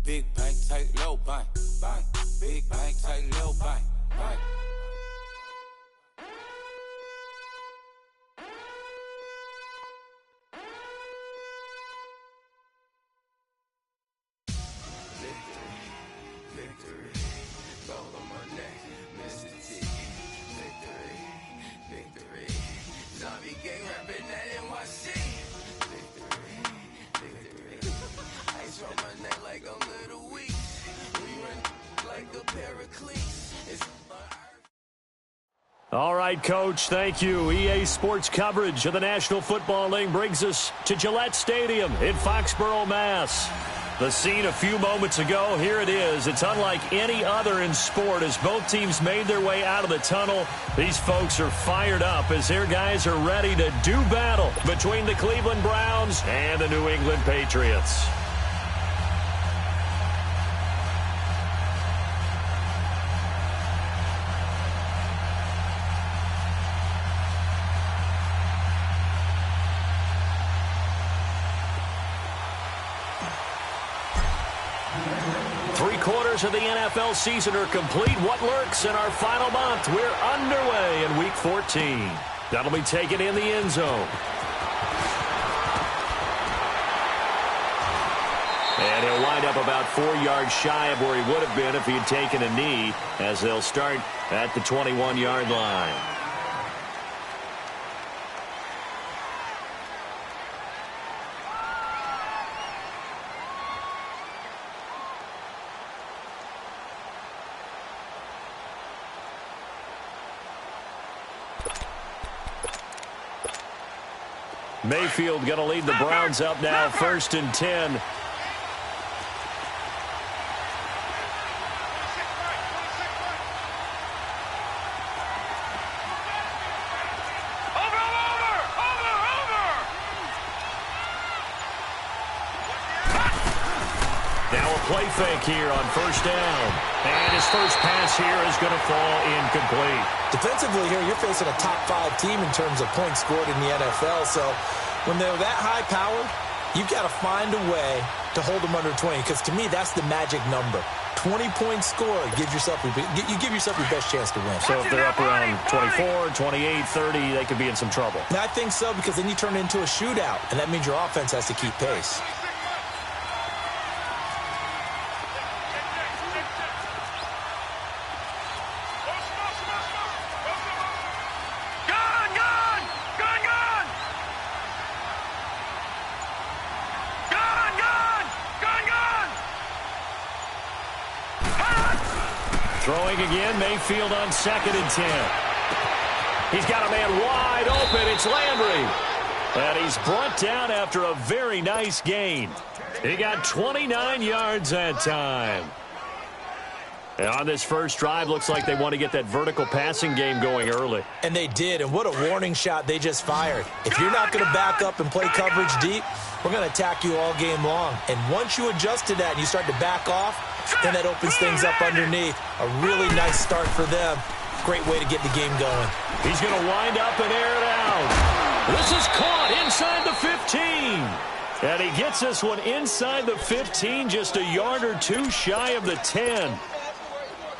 Big bank, take little bank. Bank. Big bank, take little bank. Bank. All right, Coach, thank you. EA Sports coverage of the National Football League brings us to Gillette Stadium in Foxborough, Mass. The scene a few moments ago, here it is. It's unlike any other in sport as both teams made their way out of the tunnel. These folks are fired up as their guys are ready to do battle between the Cleveland Browns and the New England Patriots. Three-quarters of the NFL season are complete. What lurks in our final month? We're underway in Week 14. That'll be taken in the end zone. And he'll wind up about 4 yards shy of where he would have been if he had taken a knee, as they'll start at the 21-yard line. Mayfield going to lead the Browns up now, 1st and 10. Now a play fake here on 1st down. And his first pass here is going to fall incomplete. Defensively here, you're facing a top 5 team in terms of points scored in the NFL. So when they're that high powered, you've got to find a way to hold them under 20. Because to me, that's the magic number. 20-point score gives yourself you give yourself your best chance to win. So if they're up around 24, 28, 30, they could be in some trouble. And I think so, because then you turn it into a shootout, and that means your offense has to keep pace. Throwing again, Mayfield on 2nd and 10. He's got a man wide open. It's Landry. And he's brought down after a very nice gain. He got 29 yards that time. And on this first drive, looks like they want to get that vertical passing game going early. And they did, and what a warning shot they just fired. If you're not going to back up and play coverage deep, we're going to attack you all game long. And once you adjust to that and you start to back off, then that opens things up underneath. A really nice start for them. Great way to get the game going. He's going to wind up and air it out. This is caught inside the 15. And he gets this one inside the 15, just a yard or two shy of the 10.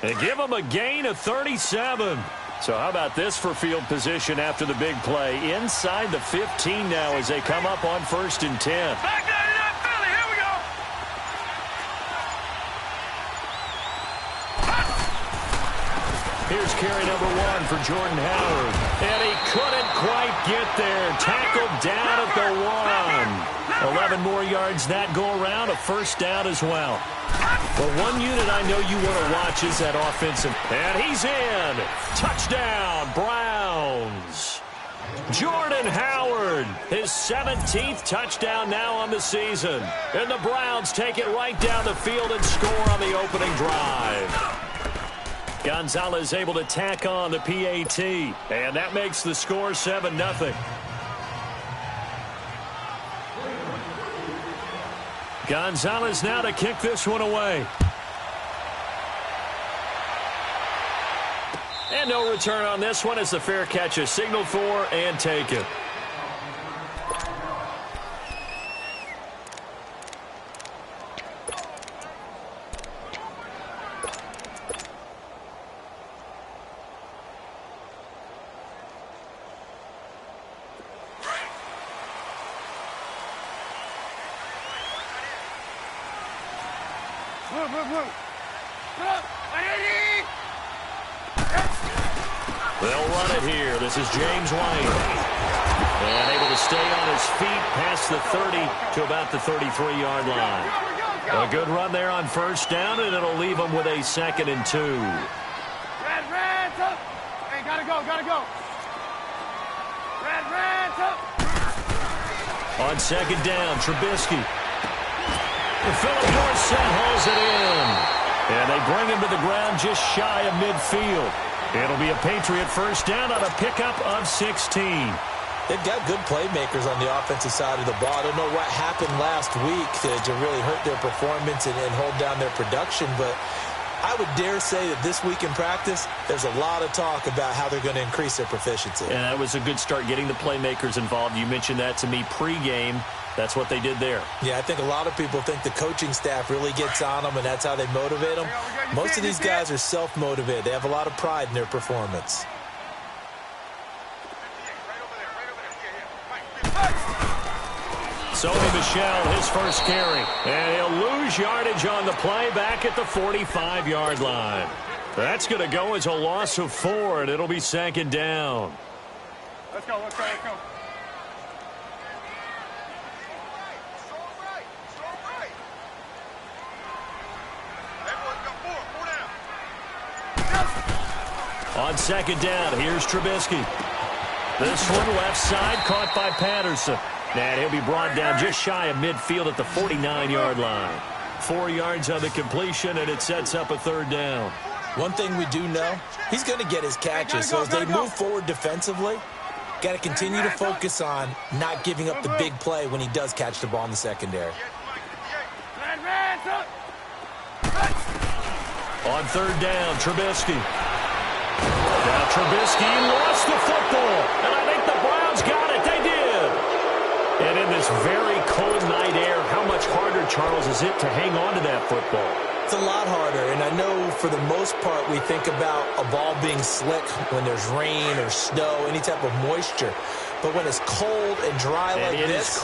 And give him a gain of 37. So how about this for field position after the big play? Inside the 15 now as they come up on 1st and 10. Here's carry number 1 for Jordan Howard. And he couldn't quite get there. Tackled down at the 1. 11 more yards that go around. A 1st down as well. Well, one unit I know you want to watch is that offensive. And he's in. Touchdown, Browns. Jordan Howard, his 17th touchdown now on the season. And the Browns take it right down the field and score on the opening drive. Gonzalez able to tack on the PAT, and that makes the score 7-0. Gonzalez now to kick this one away. And no return on this one as the fair catch is signaled for and taken. They'll run it here. This is James White. And able to stay on his feet past the 30 to about the 33-yard line. A good run there on first down, and it'll leave them with a 2nd and 2. Red, up. Hey, gotta go. Red, up. On 2nd down, Trubisky. And Philip Dorsett hauls it in. And they bring him to the ground just shy of midfield. It'll be a Patriot first down on a pickup of 16. They've got good playmakers on the offensive side of the ball. I don't know what happened last week to really hurt their performance and hold down their production, but I would dare say that this week in practice, there's a lot of talk about how they're going to increase their proficiency. And that was a good start, getting the playmakers involved. You mentioned that to me pregame. That's what they did there. Yeah, I think a lot of people think the coaching staff really gets on them, and that's how they motivate them. Most of these guys are self-motivated. They have a lot of pride in their performance. Sony Michel, his first carry. And he'll lose yardage on the play back at the 45-yard line. That's going to go as a loss of 4, and it'll be 2nd down. Let's go. On 2nd down, here's Trubisky. This one left side, caught by Patterson. And he'll be brought down just shy of midfield at the 49-yard line. 4 yards on the completion, and it sets up a 3rd down. One thing we do know, he's going to get his catches. So as they move forward defensively, got to continue to focus on not giving up the big play when he does catch the ball in the secondary. On 3rd down, Trubisky. Now Trubisky lost the football, and I think the Browns got it. They did. And in this very cold night air, how much harder, Charles, is it to hang on to that football? It's a lot harder, and I know for the most part we think about a ball being slick when there's rain or snow, any type of moisture. But when it's cold and dry like this,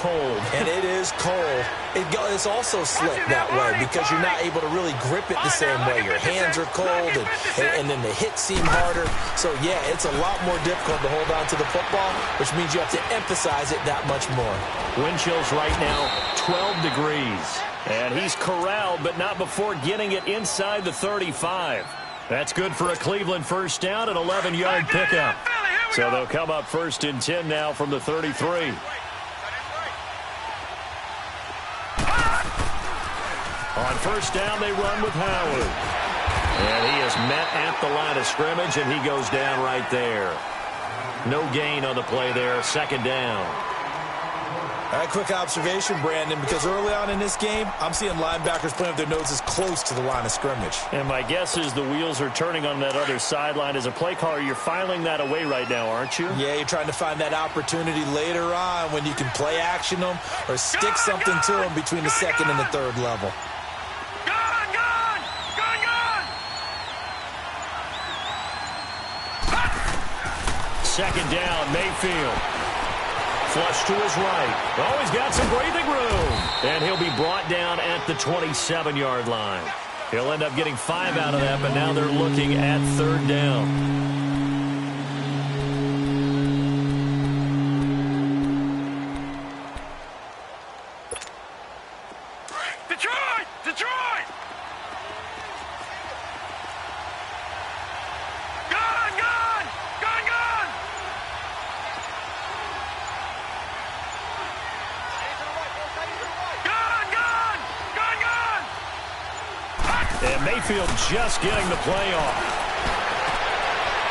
and it is cold, it's also slick that way because you're not able to really grip it the same way. Your hands are cold, and then the hits seem harder. So, yeah, it's a lot more difficult to hold on to the football, which means you have to emphasize it that much more. Wind chills right now, 12 degrees. And he's corralled, but not before getting it inside the 35. That's good for a Cleveland first down, an 11-yard pickup. So they'll come up 1st and 10 now from the 33. On first down, they run with Howard. And he is met at the line of scrimmage, and he goes down right there. No gain on the play there, 2nd down. All right, quick observation, Brandon, because early on in this game, I'm seeing linebackers playing with their noses close to the line of scrimmage. And my guess is the wheels are turning on that other sideline. As a play caller, you're filing that away right now, aren't you? Yeah, you're trying to find that opportunity later on when you can play action them or stick something to them between the 2nd and the 3rd level. Second down, Mayfield. Flush to his right. Oh, he's got some breathing room. And he'll be brought down at the 27-yard line. He'll end up getting 5 out of that, but now they're looking at 3rd down. And Mayfield just getting the play off.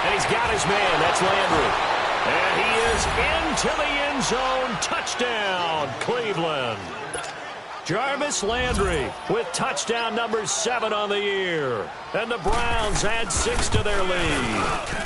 And he's got his man. That's Landry. And he is into the end zone. Touchdown, Cleveland. Jarvis Landry with touchdown number 7 on the year. And the Browns add 6 to their lead.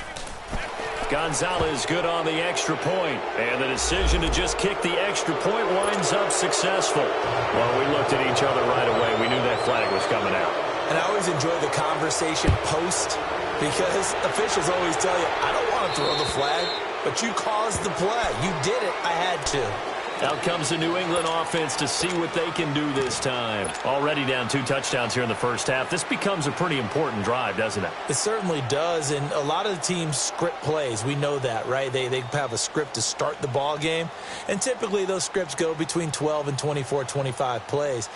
Gonzalez good on the extra point. And the decision to just kick the extra point winds up successful. Well, we looked at each other right away. We knew that flag was coming out. And I always enjoy the conversation post because officials always tell you, I don't want to throw the flag, but you caused the play. You did it. I had to. Out comes the New England offense to see what they can do this time. Already down 2 touchdowns here in the first half. This becomes a pretty important drive, doesn't it? It certainly does, and a lot of the teams script plays. We know that, right? They have a script to start the ball game, and typically those scripts go between 12 and 24, 25 plays.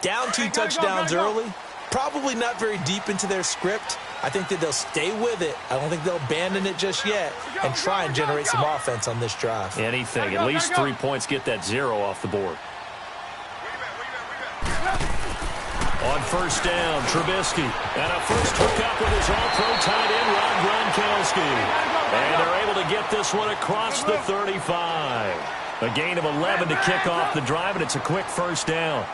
Down 2 touchdowns early, probably not very deep into their script. I think that they'll stay with it. I don't think they'll abandon it just yet and try and generate some offense on this drive. Anything. At least 3 points get that 0 off the board. On first down, Trubisky. And a first hookup with his all-pro tight end, Rob Gronkowski. And they're able to get this one across the 35. A gain of 11 to kick off the drive, and it's a quick first down.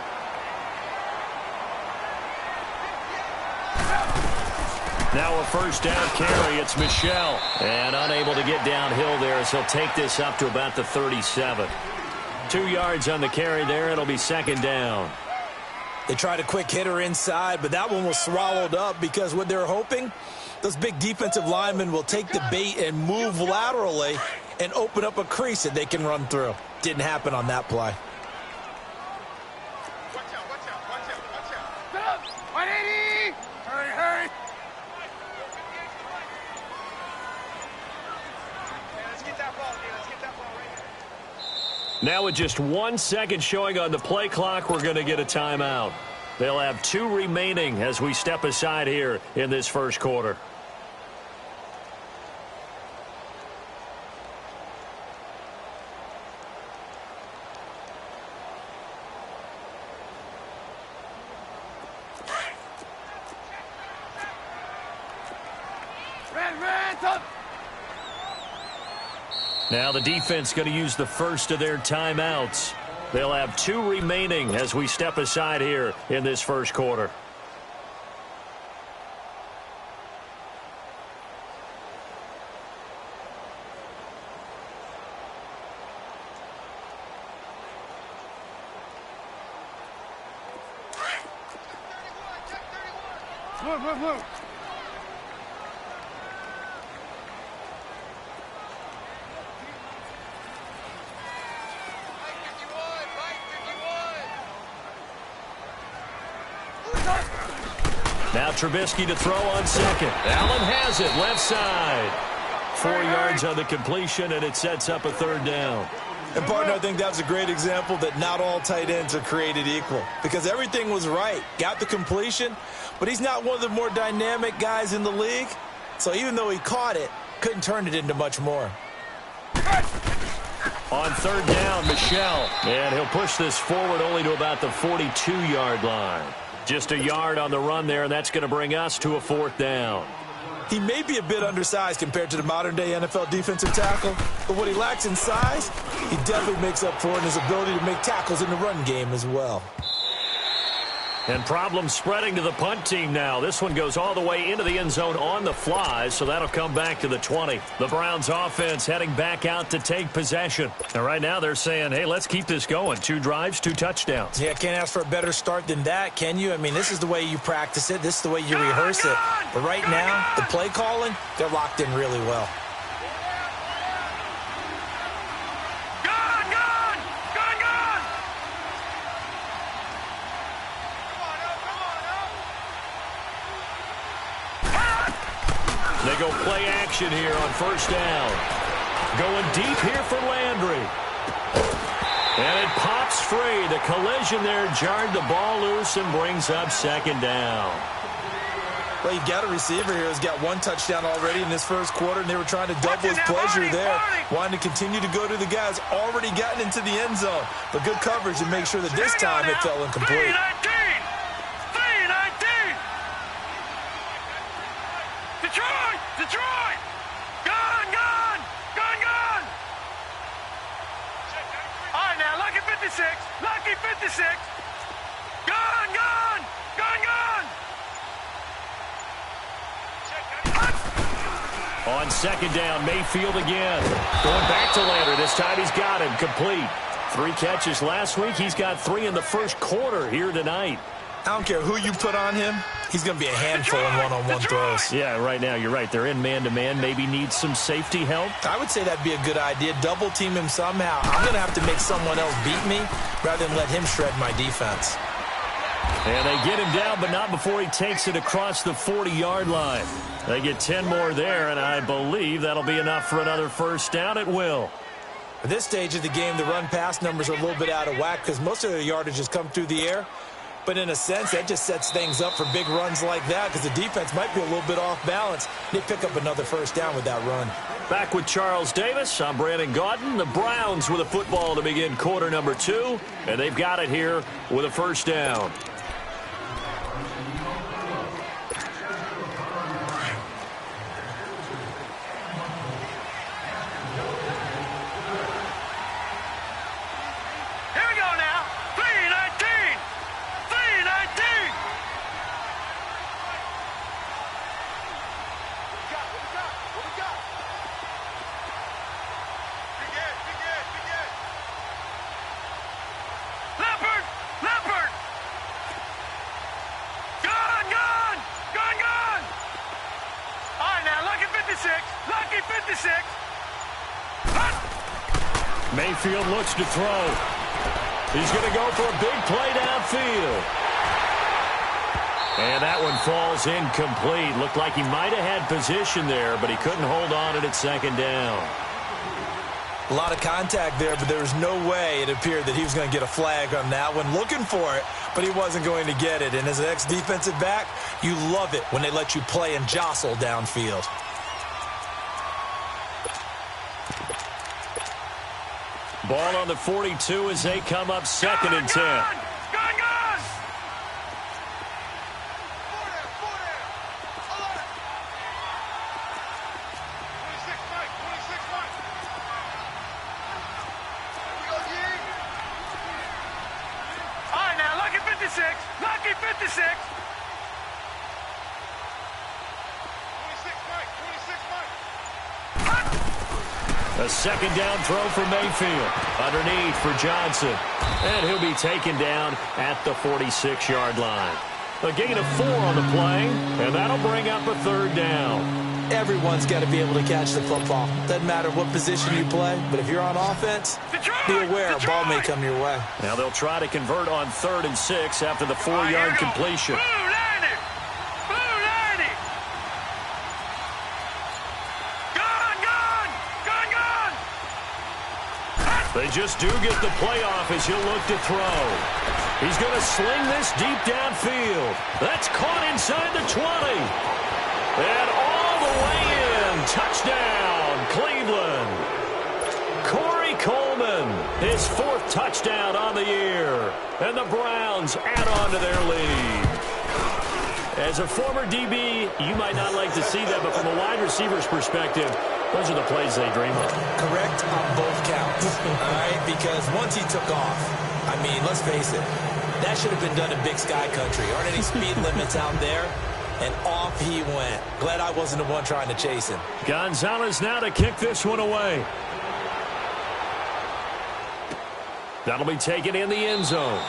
Now a first down carry. It's Michel. And unable to get downhill there as he'll take this up to about the 37. 2 yards on the carry there. It'll be second down. They tried a quick hitter inside, but that one was swallowed up because what they're hoping, those big defensive linemen will take the bait and move laterally and open up a crease that they can run through. Didn't happen on that play. Watch out, watch out, watch out, watch out. Get up! 180! Hurry, hurry! Now with just 1 second showing on the play clock, we're going to get a timeout. They'll have 2 remaining as we step aside here in this first quarter. Red, up! Now the defense going to use the first of their timeouts. They'll have 2 remaining as we step aside here in this first quarter. Blue. Now Trubisky to throw on second. Allen has it, left side. 4 yards on the completion, and it sets up a third down. And, partner, I think that's a great example that not all tight ends are created equal because everything was right. Got the completion, but he's not one of the more dynamic guys in the league. So even though he caught it, couldn't turn it into much more. On third down, Michel. And he'll push this forward only to about the 42-yard line. Just a yard on the run there, and that's going to bring us to a fourth down. He may be a bit undersized compared to the modern-day NFL defensive tackle, but what he lacks in size, he definitely makes up for in his ability to make tackles in the run game as well. And problems spreading to the punt team now. This one goes all the way into the end zone on the fly, so that'll come back to the 20. The Browns offense heading back out to take possession. And right now they're saying, hey, let's keep this going. 2 drives, 2 touchdowns. Yeah, can't ask for a better start than that, can you? I mean, this is the way you practice it. This is the way you rehearse it. But right now, the play calling, they're locked in really well. They go play action here on first down. Going deep here for Landry. And it pops free. The collision there jarred the ball loose and brings up second down. Well, you've got a receiver here who's got 1 touchdown already in this first quarter, and they were trying to double his pleasure there. Wanting to continue to go to the guys already gotten into the end zone. But good coverage to make sure that this time it fell incomplete. Detroit! Gone! All right, now, lucky 56. Gone! On second down, Mayfield again. Going back to Landry. This time he's got him complete. 3 catches last week. He's got 3 in the first quarter here tonight. I don't care who you put on him. He's going to be a handful in one-on-one throws. Yeah, right now, you're right. They're in man-to-man. Maybe needs some safety help. I would say that'd be a good idea. Double-team him somehow. I'm going to have to make someone else beat me rather than let him shred my defense. And they get him down, but not before he takes it across the 40-yard line. They get 10 more there, and I believe that'll be enough for another first down at will. At this stage of the game, the run-pass numbers are a little bit out of whack because most of their yardage has come through the air. But in a sense, that just sets things up for big runs like that because the defense might be a little bit off balance. They pick up another first down with that run. Back with Charles Davis, I'm Brandon Gaudin. The Browns with a football to begin quarter number 2, and they've got it here with a first down. Mayfield looks to throw. He's going to go for a big play downfield. And that one falls incomplete. Looked like he might have had position there, but he couldn't hold on at second down. A lot of contact there, but there was no way it appeared that he was going to get a flag on that one. Looking for it, but he wasn't going to get it. And as an ex-defensive back, you love it when they let you play and jostle downfield. Ball on the 42 as they come up second and 10. A second down throw for Mayfield. Underneath for Johnson. And he'll be taken down at the 46-yard line. A gain of 4 on the play, and that'll bring up a third down. Everyone's got to be able to catch the football. Doesn't matter what position you play, but if you're on offense, be aware a ball may come your way. Now they'll try to convert on 3rd and 6 after the 4-yard completion. They just do get the playoff as he'll look to throw. He's going to sling this deep downfield. That's caught inside the 20. And all the way in. Touchdown, Cleveland. Corey Coleman, his 4th touchdown on the year. And the Browns add on to their lead. As a former DB, you might not like to see that, but from a wide receiver's perspective, those are the plays they dream of. Correct on both counts, all right? Because once he took off, I mean, let's face it, that should have been done in Big Sky Country. Aren't any speed limits out there? And off he went. Glad I wasn't the one trying to chase him. Gonzalez now to kick this one away. That'll be taken in the end zone.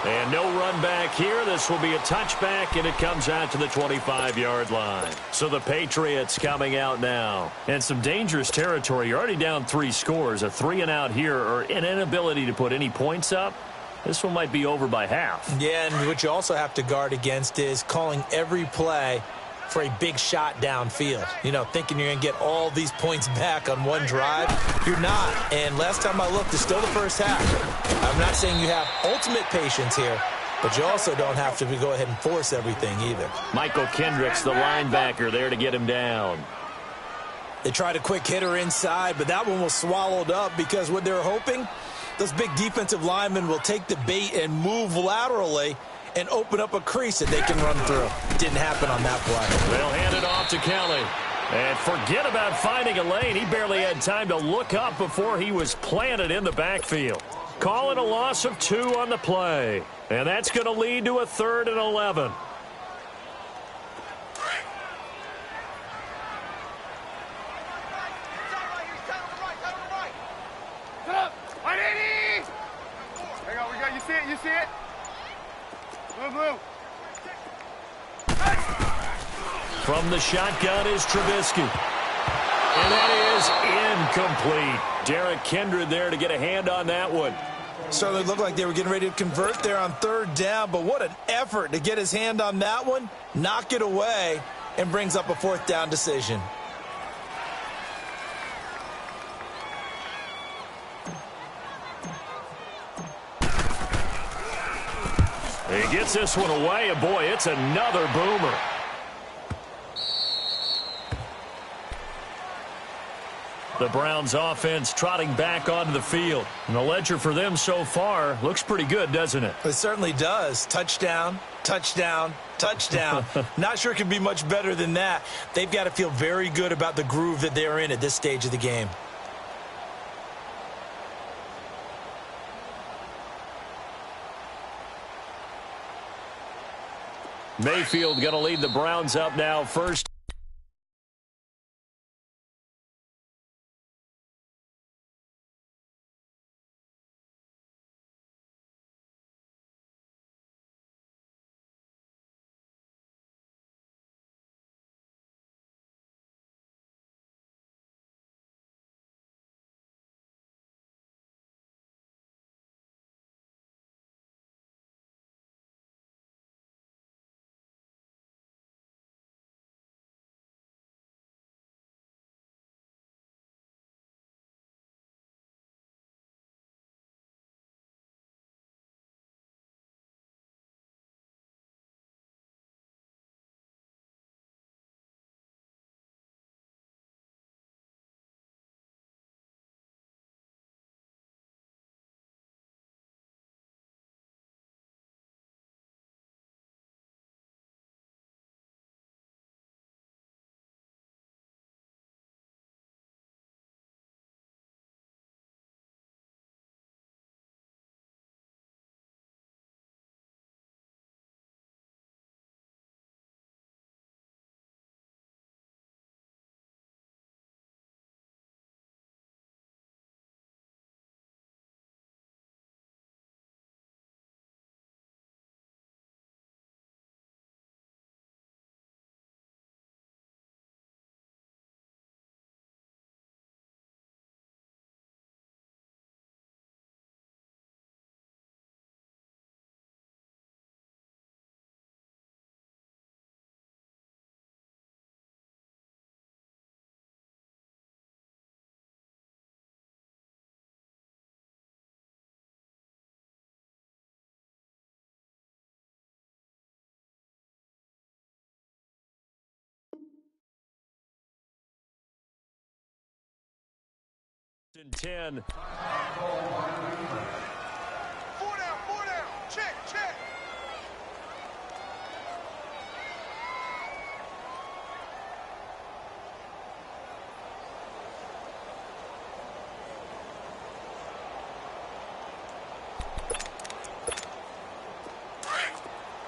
And no run back here. This will be a touchback, and it comes out to the 25-yard line. So the Patriots coming out now. And some dangerous territory. You're already down 3 scores. A 3-and-out here, or an inability to put any points up. This one might be over by half. Yeah, and what you also have to guard against is calling every play for a big shot downfield. You know, thinking you're going to get all these points back on one drive. You're not. And last time I looked, it's still the first half. I'm not saying you have ultimate patience here, but you also don't have to go ahead and force everything either. Michael Kendricks, the linebacker, there to get him down. They tried a quick hitter inside, but that one was swallowed up because what they're hoping, those big defensive linemen will take the bait and move laterally and open up a crease that they can run through. Didn't happen on that play. They'll hand it off to Kelly. And forget about finding a lane. He barely had time to look up before he was planted in the backfield. Calling a loss of 2 on the play. And that's going to lead to a 3rd and 11. Hang on, you see it? Move, move. From the shotgun is Trubisky. And that is incomplete. Derek Kindred there to get a hand on that one. Certainly looked like they were getting ready to convert there on third down, but what an effort to get his hand on that one, knock it away, and brings up a fourth down decision. He gets this one away, and boy, it's another boomer. The Browns offense trotting back onto the field. And the ledger for them so far looks pretty good, doesn't it? It certainly does. Touchdown, touchdown, touchdown. Not sure it can be much better than that. They've got to feel very good about the groove that they're in at this stage of the game. Mayfield going to lead the Browns up now first. In 10. 4 down, 4 down. Check, check.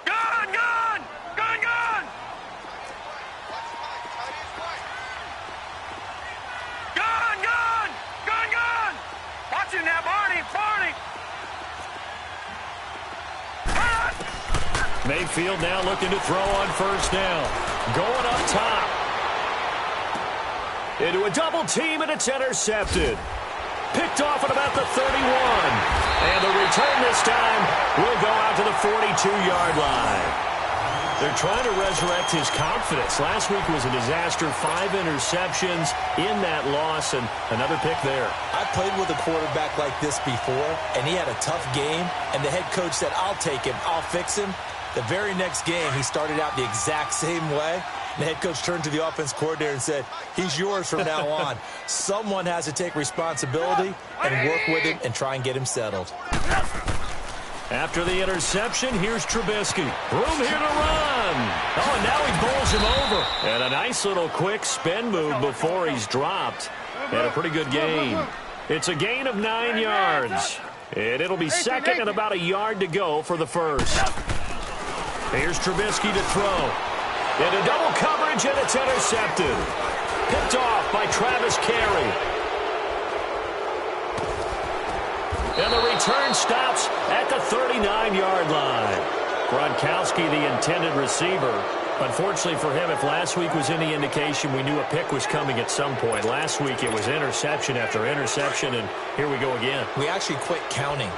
Gun, gun! Gun, gun! Gun, gun! Gun, gun! Watch him now, Barney, Barney! Mayfield now looking to throw on first down. Going up top. Into a double team, and it's intercepted. Picked off at about the 31. And the return this time will go out to the 42-yard line. They're trying to resurrect his confidence. Last week was a disaster. 5 interceptions in that loss, and another pick there. I played with a quarterback like this before, and he had a tough game, and the head coach said, I'll take him, I'll fix him. The very next game, he started out the exact same way. The head coach turned to the offense coordinator and said, he's yours from now on. Someone has to take responsibility and work with him and try and get him settled. After the interception, here's Trubisky. Room here to run. Oh, and now he bowls him over. And a nice little quick spin move before he's dropped. And a pretty good gain. It's a gain of 9 yards. And it'll be second and about a yard to go for the first. Here's Trubisky to throw. Into double coverage, and it's intercepted. Picked off by Travis Carey. And the return stops at the 39-yard line. Gronkowski, the intended receiver. Unfortunately for him, if last week was any indication, we knew a pick was coming at some point. Last week it was interception after interception, and here we go again. We actually quit counting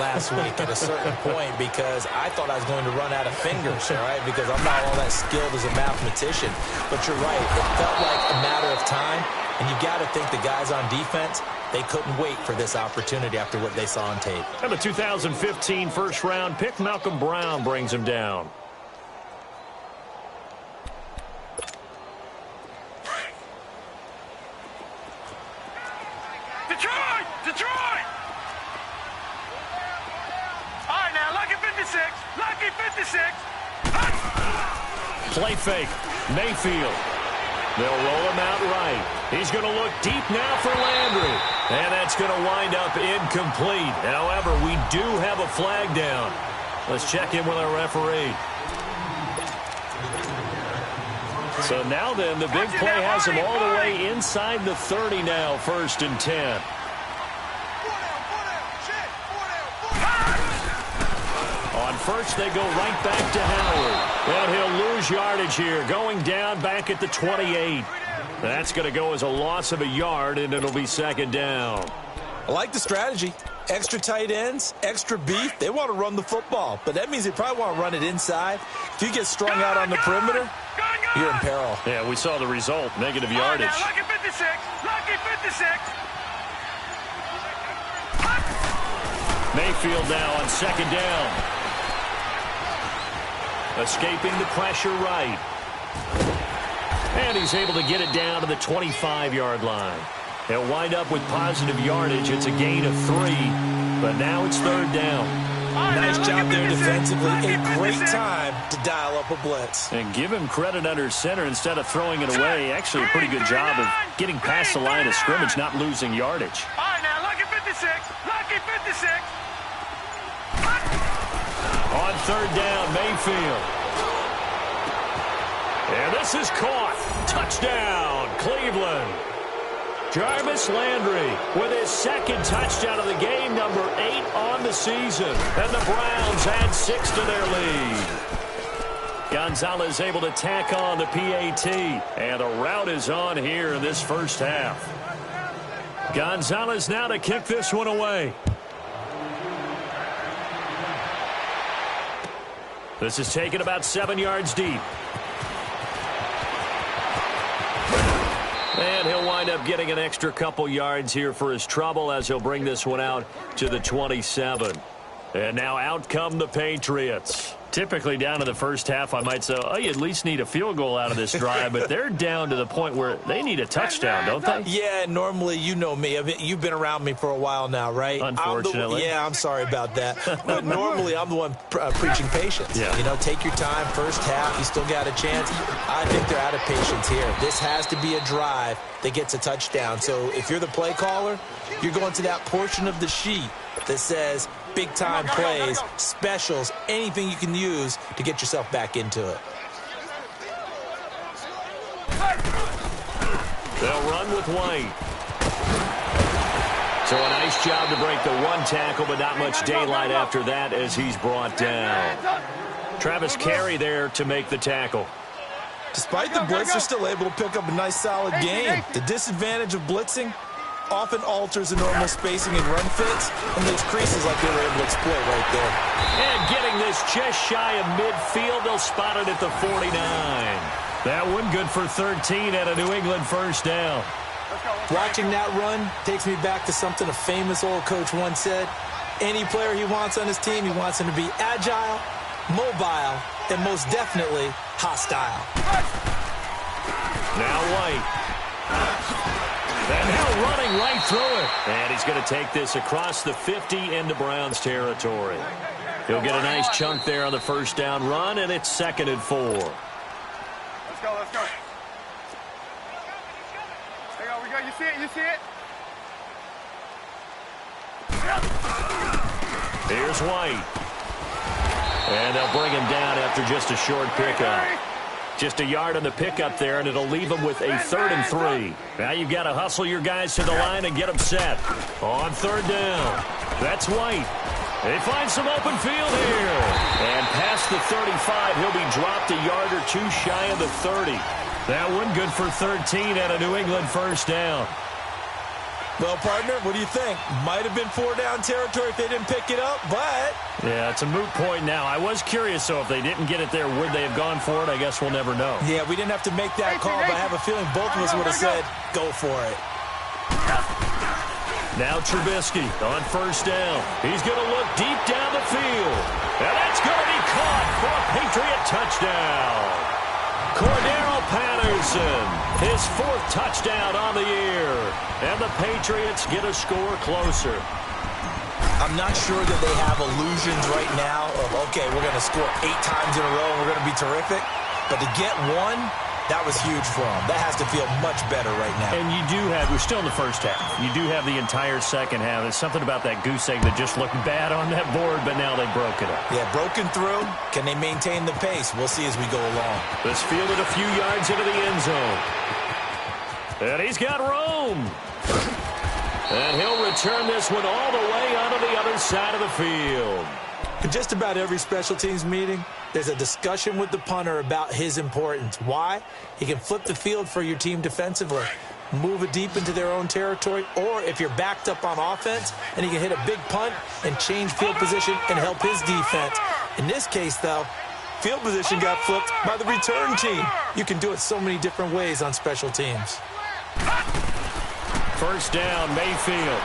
last week at a certain point because I thought I was going to run out of fingers, all right, because I'm not all that skilled as a mathematician. But you're right. It felt like a matter of time, and you got to think the guys on defense, they couldn't wait for this opportunity after what they saw on tape. And the 2015 first-round pick, Malcolm Brown, brings him down. Detroit! All right, now, lucky 56. Lucky 56. Play fake. Mayfield. They'll roll him out right. He's going to look deep now for Landry. And that's going to wind up incomplete. However, we do have a flag down. Let's check in with our referee. So now then, the big play has him all the way inside the 30 now, 1st and 10. On first, they go right back to Howard. And he'll lose yardage here, going down back at the 28. That's going to go as a loss of a yard, and it'll be 2nd down. I like the strategy. Extra tight ends, extra beef. They want to run the football, but that means they probably want to run it inside. If you get strung out on the perimeter, you're in peril. Yeah, we saw the result, negative yardage. Lucky 56. Lucky 56. Mayfield now on 2nd down. Escaping the pressure right. And he's able to get it down to the 25-yard line. He'll wind up with positive yardage. It's a gain of 3, but now it's 3rd down. Nice job there defensively. A great time to dial up a blitz. And give him credit under center instead of throwing it away. Actually, a pretty good job of getting past the line of scrimmage, not losing yardage. All right, now, lucky 56. Lucky 56. On 3rd down, Mayfield. And this is caught. Touchdown, Cleveland. Jarvis Landry with his 2nd touchdown of the game, number 8 on the season. And the Browns add 6 to their lead. Gonzalez able to tack on the PAT. And a rout is on here in this first half. Gonzalez now to kick this one away. This is taken about 7 yards deep. And he'll wind up getting an extra couple yards here for his trouble as he'll bring this one out to the 27. And now out come the Patriots. Typically down to the first half, I might say, oh, you at least need a field goal out of this drive, but they're down to the point where they need a touchdown, don't they? Yeah, normally, you know me. You've been around me for a while now, right? Unfortunately. I'm sorry about that. But normally, I'm the one preaching patience. Yeah. You know, take your time, first half, you still got a chance. I think they're out of patience here. This has to be a drive that gets a touchdown. So if you're the play caller, you're going to that portion of the sheet that says big-time plays, specials, anything you can use to get yourself back into it. They'll run with White. So a nice job to break the 1 tackle, but not much daylight after that as he's brought down. Travis Carey there to make the tackle. Despite the blitz, they're still able to pick up a nice, solid game. The disadvantage of blitzing often alters the normal spacing and run fits, and those creases like they were able to exploit right there. And getting this just shy of midfield, they'll spot it at the 49. That one good for 13 at a New England first down. Watching that run takes me back to something a famous old coach once said. Any player he wants on his team, he wants him to be agile, mobile, and most definitely hostile. Now White. And now running right through it. And he's going to take this across the 50 into Browns territory. He'll get a nice chunk there on the first down run, and it's 2nd and 4. Let's go, let's go. There we go, you see it, you see it? Here's White. And they'll bring him down after just a short pickup. Just a yard on the pickup there, and it'll leave them with a 3rd and 3. Now you've got to hustle your guys to the line and get them set. On 3rd down, that's White. They find some open field here. And past the 35, he'll be dropped a yard or two shy of the 30. That one good for 13 at a New England first down. Well, partner, what do you think? Might have been 4-down territory if they didn't pick it up, but... Yeah, it's a moot point now. I was curious, so if they didn't get it there, would they have gone for it? I guess we'll never know. Yeah, we didn't have to make that call, but I have a feeling both of us would have said, go for it. Now Trubisky on first down. He's going to look deep down the field. And that's going to be caught for a Patriot touchdown. Cordero Patterson, his 4th touchdown on the year. And the Patriots get a score closer. I'm not sure that they have illusions right now of, okay, we're going to score 8 times in a row and we're going to be terrific. But to get one, that was huge for them. That has to feel much better right now. And you do have, we're still in the first half. You do have the entire second half. There's something about that goose egg that just looked bad on that board, but now they broke it up. Yeah, broken through. Can they maintain the pace? We'll see as we go along. This fielded a few yards into the end zone. And he's got room. And he'll return this one all the way onto the other side of the field. In just about every special teams meeting, there's a discussion with the punter about his importance. Why? He can flip the field for your team defensively, move it deep into their own territory, or if you're backed up on offense, and he can hit a big punt and change field position and help his defense. In this case, though, field position got flipped by the return team. You can do it so many different ways on special teams. First down, Mayfield.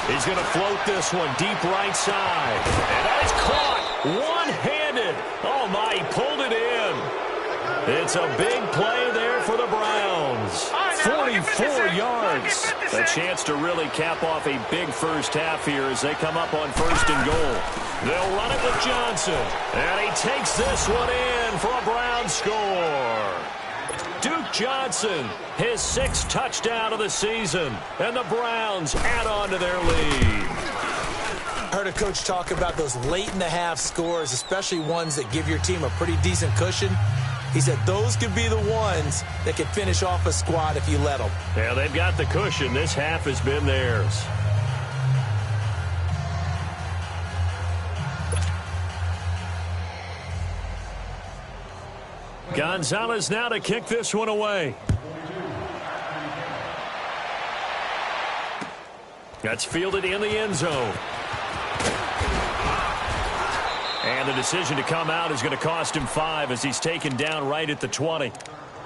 He's going to float this one deep right side. And that is caught one-handed. Oh, my, he pulled it in. It's a big play there for the Browns. 44 yards. A chance to really cap off a big first half here as they come up on 1st and goal. They'll run it with Johnson. And he takes this one in for a Browns score. Duke Johnson, his 6th touchdown of the season, and the Browns add on to their lead. I heard a coach talk about those late-in-the-half scores, especially ones that give your team a pretty decent cushion. He said those could be the ones that can finish off a squad if you let them. Yeah, they've got the cushion. This half has been theirs. Gonzalez now to kick this one away. That's fielded in the end zone. And the decision to come out is going to cost him 5 as he's taken down right at the 20.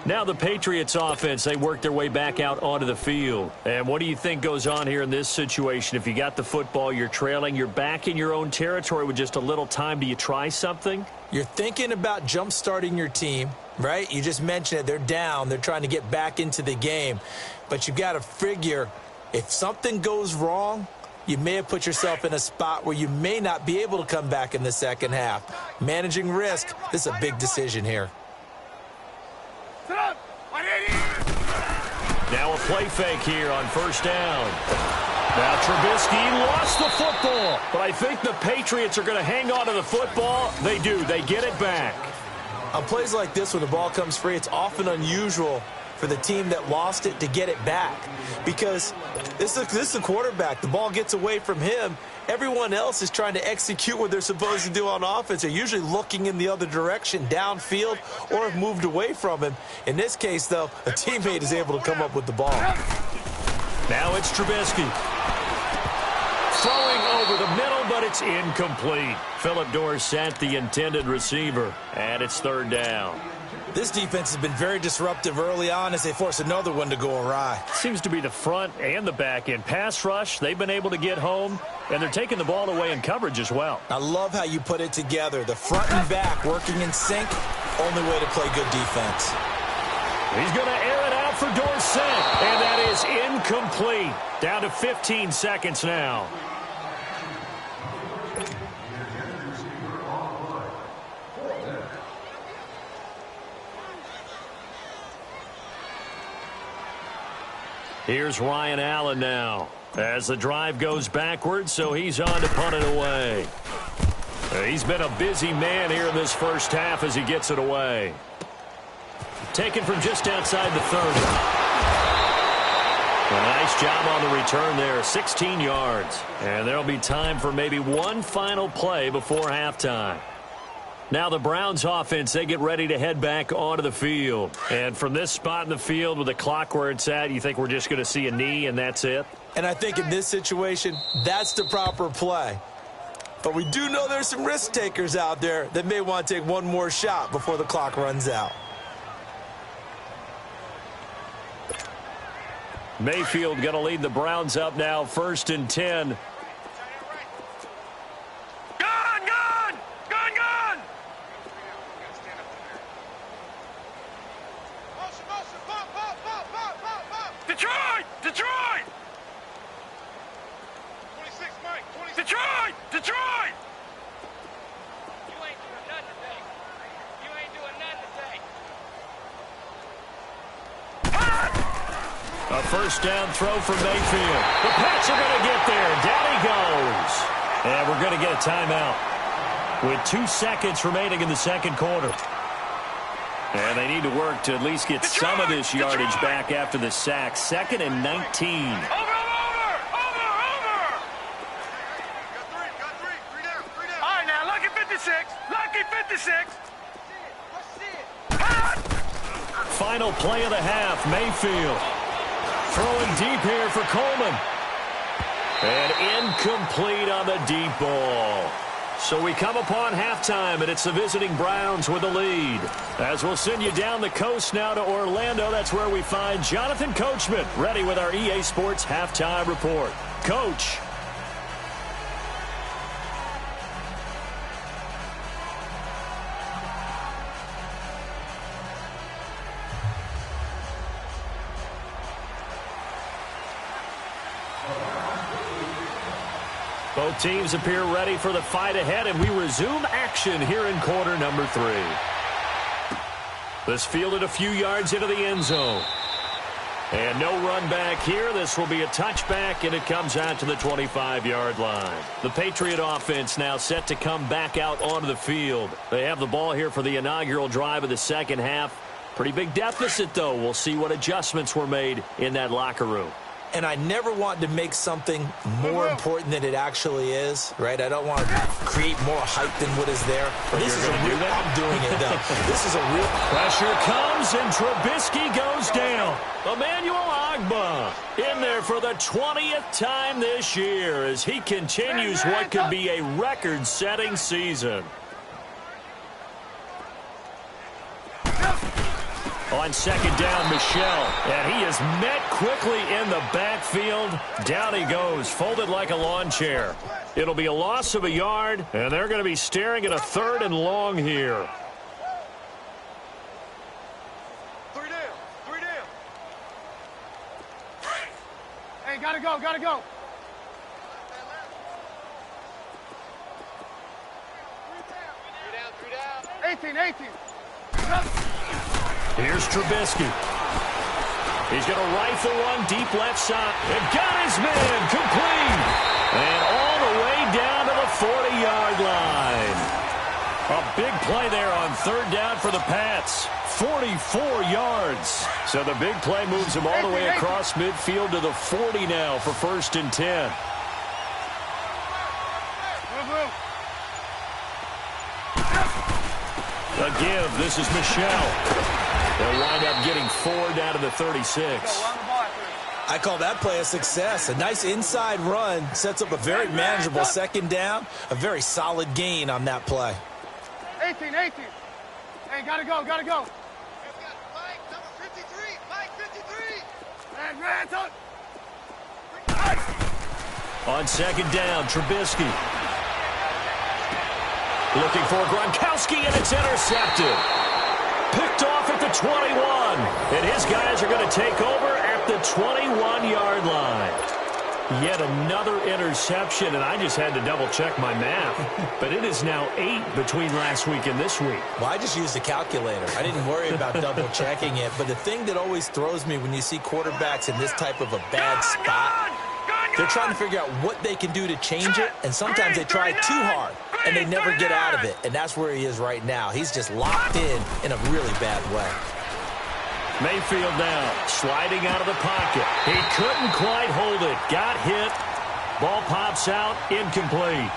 Now the Patriots offense, they work their way back out onto the field. And what do you think goes on here in this situation? If you got the football, you're trailing, you're back in your own territory with just a little time. Do you try something? You're thinking about jump-starting your team, right? You just mentioned it. They're down. They're trying to get back into the game. But you've got to figure if something goes wrong, you may have put yourself in a spot where you may not be able to come back in the second half. Managing risk, this is a big decision here. Now a play fake here on first down. Now Trubisky lost the football, but I think the Patriots are going to hang on to the football. They do. They get it back. On plays like this, when the ball comes free, it's often unusual for the team that lost it to get it back because this is the quarterback. The ball gets away from him. Everyone else is trying to execute what they're supposed to do on offense. They're usually looking in the other direction, downfield, or have moved away from him. In this case, though, a teammate is able to come up with the ball. Now it's Trubisky. Throwing over the middle, but it's incomplete. Philip Dorsett, the intended receiver, and it's 3rd down. This defense has been very disruptive early on as they force another one to go awry. Seems to be the front and the back end. Pass rush, they've been able to get home, and they're taking the ball away in coverage as well. I love how you put it together. The front and back working in sync, only way to play good defense. He's going to air it out for Dorsett, and that is incomplete. Down to 15 seconds now. Here's Ryan Allen now as the drive goes backwards, so he's on to punt it away. He's been a busy man here in this first half as he gets it away. Taken from just outside the 30. A nice job on the return there, 16 yards. And there'll be time for maybe one final play before halftime. Now the Browns offense, they get ready to head back onto the field. And from this spot in the field with the clock where it's at, you think we're just going to see a knee and that's it? And I think in this situation, that's the proper play. But we do know there's some risk takers out there that may want to take one more shot before the clock runs out. Mayfield going to lead the Browns up now, 1st and 10. Detroit! A first down throw for Mayfield. The Pats are going to get there. Down he goes. And we're going to get a timeout with 2 seconds remaining in the second quarter. And they need to work to at least get some of this yardage back after the sack. 2nd and 19. Final play of the half, Mayfield. Throwing deep here for Coleman. And incomplete on the deep ball. So we come upon halftime, and it's the visiting Browns with the lead. As we'll send you down the coast now to Orlando, that's where we find Jonathan Coachman, ready with our EA Sports Halftime Report. Coach. Both teams appear ready for the fight ahead, and we resume action here in quarter number 3. This fielded a few yards into the end zone. And no run back here. This will be a touchback, and it comes out to the 25-yard line. The Patriot offense now set to come back out onto the field. They have the ball here for the inaugural drive of the second half. Pretty big deficit, though. We'll see what adjustments were made in that locker room. And I never want to make something more important than it actually is, right? I don't want to create more hype than what is there. This is a real, I'm doing it, though. This is a real... Pressure comes, and Trubisky goes down. Emmanuel Ogbah in there for the 20th time this year as he continues what could be a record-setting season. On second down, Michel, and he is met quickly in the backfield. Down he goes, folded like a lawn chair. It'll be a loss of a yard, and they're going to be staring at a 3rd and long here. 3 down. Hey, gotta go. 3 down. 18. Here's Trubisky. He's going to rifle one deep left side. And got his man complete. And all the way down to the 40-yard line. A big play there on 3rd down for the Pats. 44 yards. So the big play moves him all the way across midfield to the 40 now for 1st and 10. A give. This is Michel. They'll wind up getting 4 down to the 36. I call that play a success. A nice inside run sets up a very manageable 2nd down. A very solid gain on that play. 18. Hey, gotta go. Mike, number 53. Mike, 53. On second down, Trubisky. Looking for Gronkowski, and it's intercepted. Picked off at the 21. And his guys are going to take over at the 21-yard line. Yet another interception, and I just had to double-check my math. But it is now 8 between last week and this week. Well, I just used a calculator. I didn't worry about double-checking it. But the thing that always throws me when you see quarterbacks in this type of a bad spot, they're trying to figure out what they can do to change it, and sometimes they try too hard, and they never get out of it. And that's where he is right now. He's just locked in a really bad way. Mayfield now, sliding out of the pocket. He couldn't quite hold it. Got hit. Ball pops out, incomplete.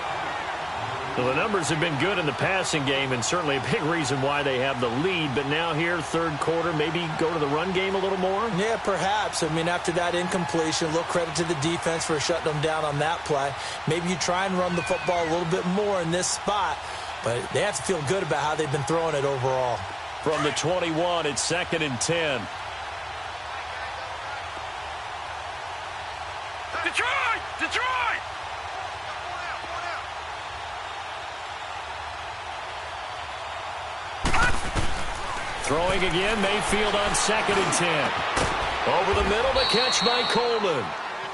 Well, the numbers have been good in the passing game, and certainly a big reason why they have the lead. But now here, third quarter, maybe go to the run game a little more? Yeah, perhaps. I mean, after that incompletion, a little credit to the defense for shutting them down on that play. Maybe you try and run the football a little bit more in this spot, but they have to feel good about how they've been throwing it overall. From the 21, it's 2nd and 10. Detroit! Detroit! Throwing again, Mayfield on 2nd and 10. Over the middle, the catch by Coleman.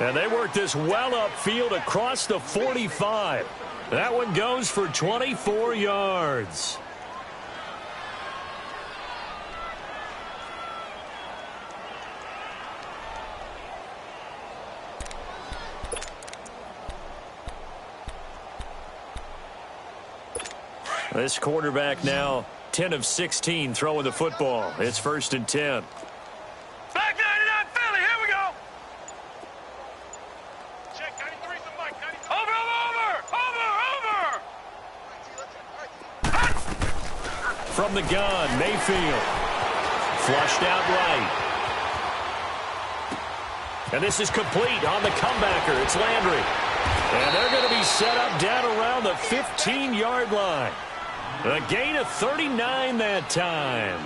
And they work this well upfield across the 45. That one goes for 24 yards. This quarterback now 10 of 16 throwing the football. It's 1st and 10. Back 99 Philly, here we go. Check 93 some Mike. 93. Over. From the gun, Mayfield. Flushed out right. And this is complete on the comebacker. It's Landry. And they're going to be set up down around the 15-yard line. A gain of 39 that time.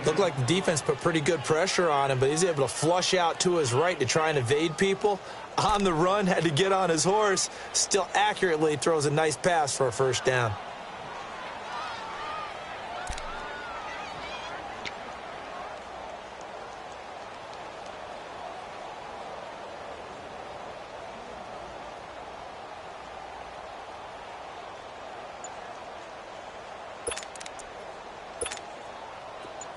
Looked like the defense put pretty good pressure on him, but he's able to flush out to his right to try and evade people. On the run, had to get on his horse. Still accurately throws a nice pass for a first down.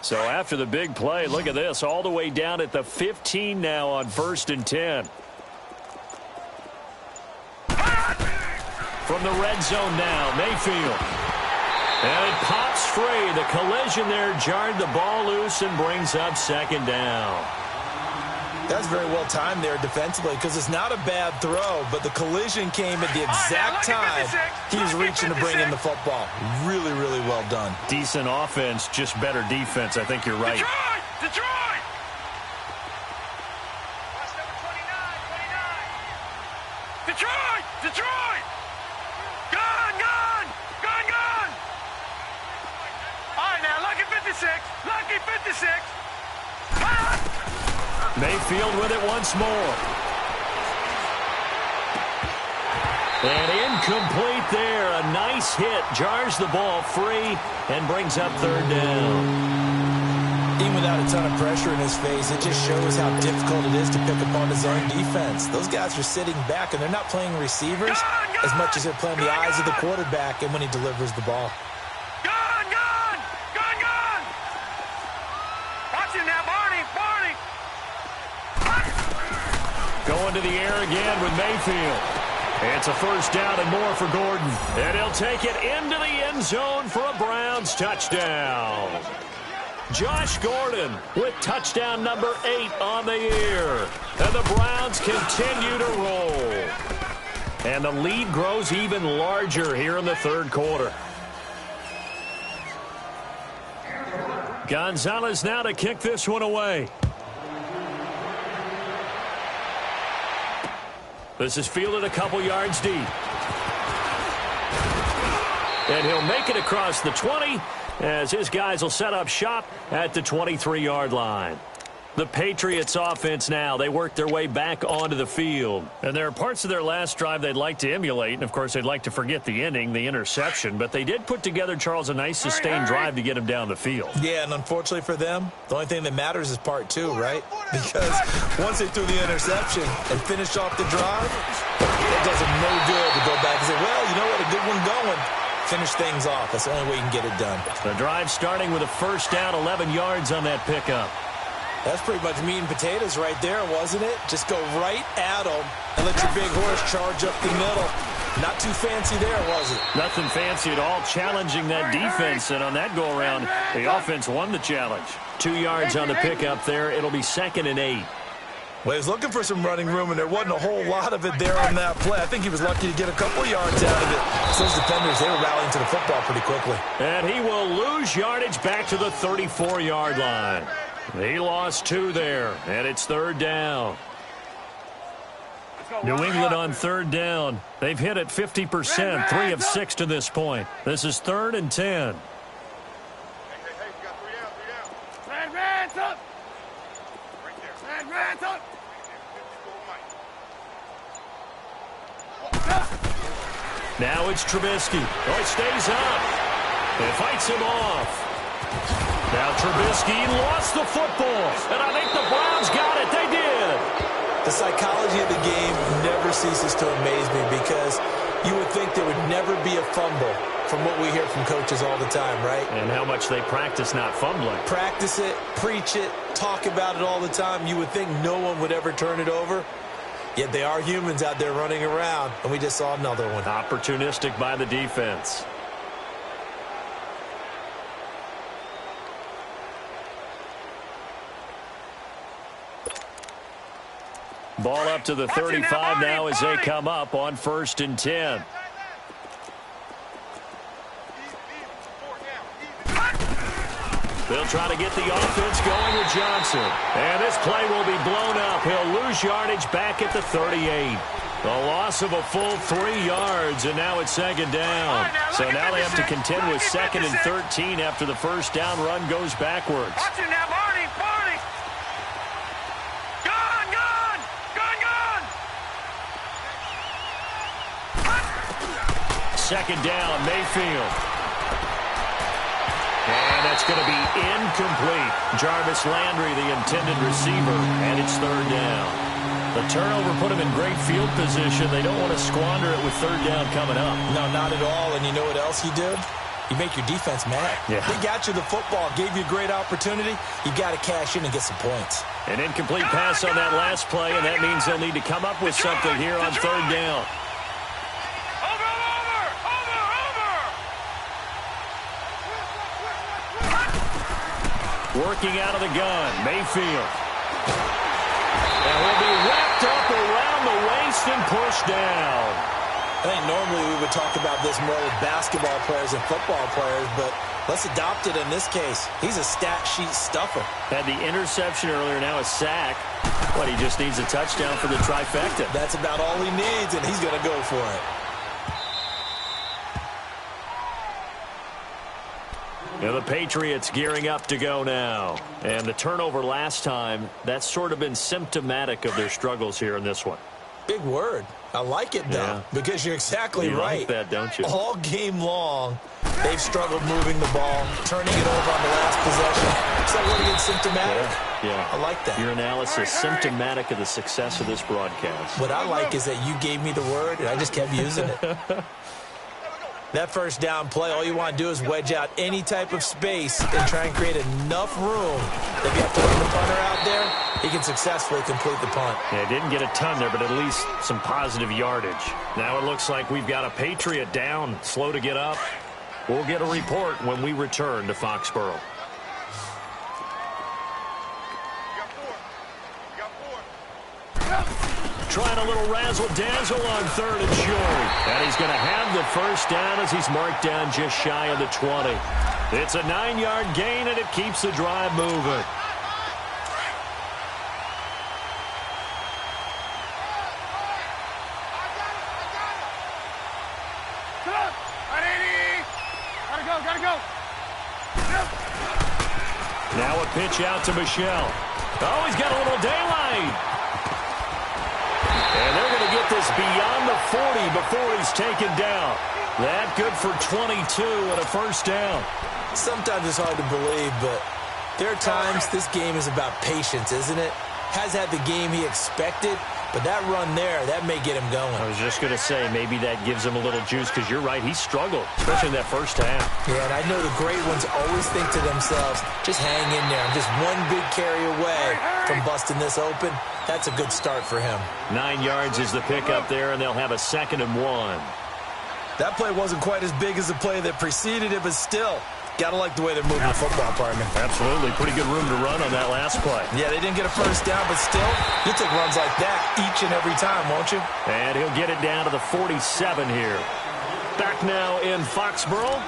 So after the big play, look at this, all the way down at the 15 now on 1st and 10. From the red zone now, Mayfield. And it pops free. The collision there jarred the ball loose and brings up 2nd down. That's very well timed there defensively because it's not a bad throw, but the collision came at the exact time he was reaching to bring in the football. Really, really well done. Decent offense, just better defense. I think you're right. Detroit! Detroit! Gun! All right, now, lucky 56. Mayfield with it once more. And incomplete there. A nice hit. Jars the ball free and brings up 3rd down. Even without a ton of pressure in his face, it just shows how difficult it is to pick apart his own defense. Those guys are sitting back, and they're not playing receivers as much as they're playing the eyes of the quarterback and when he delivers the ball. Gun! Watch him now, Barney! Going to the air again with Mayfield. It's a first down and more for Gordon. And he'll take it into the end zone for a Browns touchdown. Josh Gordon with touchdown number 8 on the year. And the Browns continue to roll. And the lead grows even larger here in the 3rd quarter. Gonzalez now to kick this one away. This is fielded a couple yards deep. And he'll make it across the 20 as his guys will set up shop at the 23-yard line. The Patriots offense now, they work their way back onto the field. And there are parts of their last drive they'd like to emulate. And, of course, they'd like to forget the ending, the interception. But they did put together, Charles, a nice sustained drive to get him down the field. Yeah, and unfortunately for them, the only thing that matters is part 2, right? Because once they threw the interception and finished off the drive, it does them no good to go back and say, well, you know what, a good one going. Finish things off. That's the only way you can get it done. The drive starting with a first down, 11 yards on that pickup. That's pretty much meat and potatoes right there, wasn't it? Just go right at them and let your big horse charge up the middle. Not too fancy there, was it? Nothing fancy at all, challenging that defense. And on that go-around, the offense won the challenge. 2 yards on the pickup there. It'll be 2nd and 8. Well, he was looking for some running room, and there wasn't a whole lot of it there on that play. I think he was lucky to get a couple yards out of it. So those defenders, they were rallying to the football pretty quickly. And he will lose yardage back to the 34-yard line. He lost 2 there, and it's 3rd down. New England on 3rd down. They've hit it 50%, 3 of 6 to this point. This is 3rd and 10. Hands up! Hands up! Now it's Trubisky. Oh, it stays up. It fights him off. Now Trubisky lost the football. And I think the Browns got it. They did. The psychology of the game never ceases to amaze me because you would think there would never be a fumble from what we hear from coaches all the time, right? And how much they practice not fumbling. Practice it, preach it, talk about it all the time. You would think no one would ever turn it over. Yet they are humans out there running around, and we just saw another one. Opportunistic by the defense. Ball up to the 35 now as they come up on 1st and 10. They'll try to get the offense going with Johnson. And this play will be blown up. He'll lose yardage back at the 38. A loss of a full 3 yards, and now it's 2nd down. So now they have to contend with 2nd and 13 after the first down run goes backwards. Watch it now, Barney! Barney! Gone! Gone! Gone! Gone! 2nd down, Mayfield. And that's going to be incomplete. Jarvis Landry, the intended receiver, and it's 3rd down. The turnover put him in great field position. They don't want to squander it with 3rd down coming up. No, not at all. And you know what else you did? You make your defense mad. Yeah. They got you the football, gave you a great opportunity. You got to cash in and get some points. An incomplete pass on that last play, and that means they'll need to come up with something here on 3rd down. Working out of the gun, Mayfield. And will be wrapped up around the waist and pushed down. I think normally we would talk about this more with basketball players and football players, but let's adopt it in this case. He's a stat sheet stuffer. Had the interception earlier, now a sack. But he just needs a touchdown for the trifecta. That's about all he needs, and he's going to go for it. Yeah, the Patriots gearing up to go now. And the turnover last time, that's sort of been symptomatic of their struggles here in this one. Big word. I like it, though, because you're exactly right. You like that, don't you? All game long, they've struggled moving the ball, turning it over on the last possession. Is that where it's symptomatic? Yeah. I like that. Your analysis, symptomatic of the success of this broadcast. What I like is that you gave me the word, and I just kept using it. That first down play, all you want to do is wedge out any type of space and try and create enough room that if you have to run the punter out there, he can successfully complete the punt. Yeah, didn't get a ton there, but at least some positive yardage. Now it looks like we've got a Patriot down, slow to get up. We'll get a report when we return to Foxborough. Trying a little razzle-dazzle on 3rd and short. And he's going to have the first down as he's marked down just shy of the 20. It's a 9-yard gain, and it keeps the drive moving. Gotta go. Now a pitch out to Michelle. Oh, he's got a little daylight. And they're going to get this beyond the 40 before he's taken down. That good for 22 and a first down. Sometimes it's hard to believe, but there are times this game is about patience, isn't it? Has had the game he expected, but that run there, that may get him going. I was just going to say, maybe that gives him a little juice, because you're right, he struggled, especially in that first half. Yeah, and I know the great ones always think to themselves, just hang in there. I'm just one big carry away from busting this open. That's a good start for him. 9 yards is the pickup there, and they'll have a 2nd and 1. That play wasn't quite as big as the play that preceded it, but still, got to like the way they're moving the football, partner. Absolutely. Pretty good room to run on that last play. Yeah, they didn't get a first down, but still, you'll take runs like that each and every time, won't you? And he'll get it down to the 47 here. Back now in Foxborough.